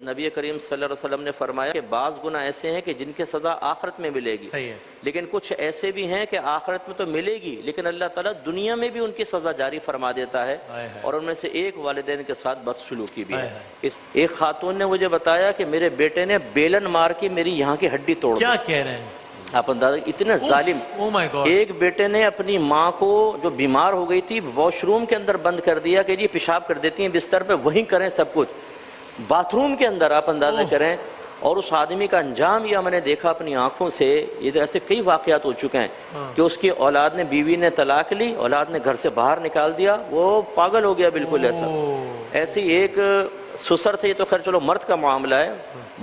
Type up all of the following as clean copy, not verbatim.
नबी करीम सल्लल्लाहु अलैहि वसल्लम ने फरमाया कि बाज़ गुनाह ऐसे हैं कि जिनकी सज़ा आखिरत में मिलेगी, सही है। लेकिन कुछ ऐसे भी हैं कि आखिरत में तो मिलेगी लेकिन अल्लाह ताला दुनिया में भी उनकी सज़ा जारी फरमा देता है। और उनमें से एक वालिदैन के साथ बदसलूकी भी है। इस एक खातून ने मुझे बताया कि मेरे बेटे ने बेलन मार के मेरी यहाँ की हड्डी तोड़ दी। क्या कह रहे हैं आप अंदाजा, इतने जालिम। Oh my God। एक बेटे ने अपनी माँ को जो बीमार हो गई थी वॉशरूम के अंदर बंद कर दिया कि जी पेशाब कर देती हैं बिस्तर पे, वहीं करें सब कुछ, बाथरूम के अंदर, आप अंदाजा करें। और उस आदमी का अंजाम यह मैंने देखा अपनी आंखों से। ये तो ऐसे कई वाकयात हो चुके हैं कि उसकी औलाद ने, बीवी ने तलाक ली, औलाद ने घर से बाहर निकाल दिया, वो पागल हो गया बिल्कुल ऐसा। ऐसी एक ससुर थे, ये तो खैर चलो मर्द का मामला है,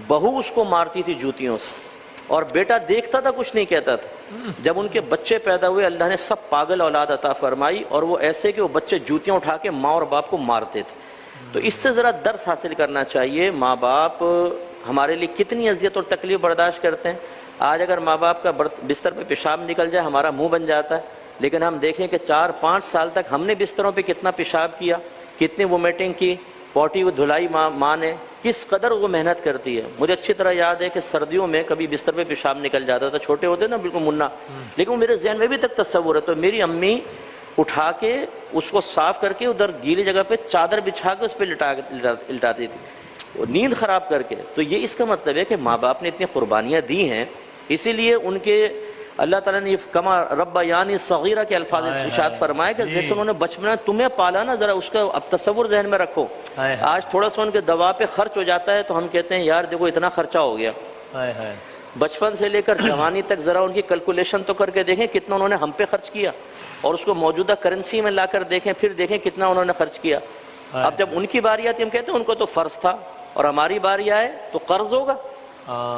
बहू उसको मारती थी जूतियों से और बेटा देखता था, कुछ नहीं कहता था। जब उनके बच्चे पैदा हुए अल्लाह ने सब पागल औलाद अता फरमाई और वो ऐसे कि वो बच्चे जूतियां उठा के माँ और बाप को मारते थे। तो इससे ज़रा दर्स हासिल करना चाहिए। माँ बाप हमारे लिए कितनी अजियत और तकलीफ बर्दाश्त करते हैं। आज अगर माँ बाप का बिस्तर पे पेशाब निकल जाए हमारा मुंह बन जाता है, लेकिन हम देखें कि 4-5 साल तक हमने बिस्तरों पे कितना पेशाब किया, कितनी वोमिटिंग की, पॉटी वो धुलाई माँ ने, किस कदर वो मेहनत करती है। मुझे अच्छी तरह याद है कि सर्दियों में कभी बिस्तर पे पेशाब निकल जाता था, छोटे होते ना बिल्कुल मुन्ना, लेकिन मेरे जहन में भी तक तस्वुर है। तो मेरी अम्मी उठा के उसको साफ करके उधर गीली जगह पे चादर बिछा के उस पर लिटाती थी, वो नींद खराब करके। तो ये इसका मतलब है कि माँ बाप ने इतनी कुर्बानियाँ दी हैं, इसीलिए उनके अल्लाह ताला ने कमा रब्बा यानी सगीरा के अल्फाज इरशाद फरमाए कि जैसे उन्होंने बचपन में तुम्हें पाला ना, जरा उसका अब तस्वुर जहन में रखो। आज थोड़ा सा उनके दवा पे खर्च हो जाता है तो हम कहते हैं यार देखो इतना खर्चा हो गया। बचपन से लेकर जवानी तक जरा उनकी कैलकुलेशन तो करके देखें कितना उन्होंने हम पे खर्च किया और उसको मौजूदा करेंसी में लाकर देखें, फिर देखें कितना उन्होंने खर्च किया। अब जब उनकी बारी आती है हम कहते हैं उनको तो फर्ज था, और हमारी बारी आए तो कर्ज होगा।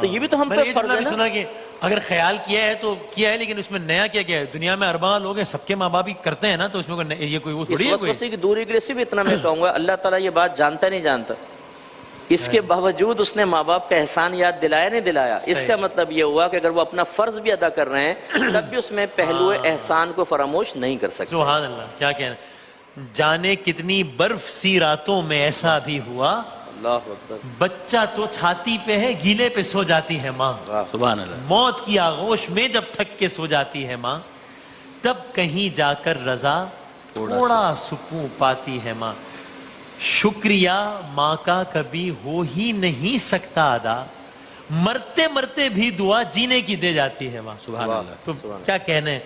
तो ये भी तो हम पे फर्ज है ना। सुना कि अगर ख्याल किया है तो किया है, लेकिन उसमें नया क्या क्या है। दुनिया में अरबा लोग हैं, सबके माँ बाप ही करते हैं ना, तो उसमें ये कोई वो थोड़ी है। वसवसे की दूरी के लिए सिर्फ इतना मैं कहूँगा, अल्लाह ताला ये बात जानता नहीं जानता, इसके बावजूद उसने माँ बाप का एहसान याद दिलाया नहीं दिलाया। इसका मतलब ये हुआ कि अगर वो अपना फर्ज भी अदा कर रहे हैं तब भी उसमें पहलू एहसान को फरामोश नहीं कर सकते। सुभान अल्लाह, क्या कहना। जाने कितनी बर्फ सी रातों में ऐसा भी हुआ, बच्चा तो छाती पे है, गीले पे सो जाती है माँ। सुभान अल्लाह। मौत की आगोश में जब थक के सो जाती है माँ, तब कहीं जाकर रजा थोड़ा सुकून पाती है माँ। शुक्रिया माँ का कभी हो ही नहीं सकता अदा, मरते मरते भी दुआ जीने की दे जाती है माँ। सुभान अल्लाह। तो क्या कहने।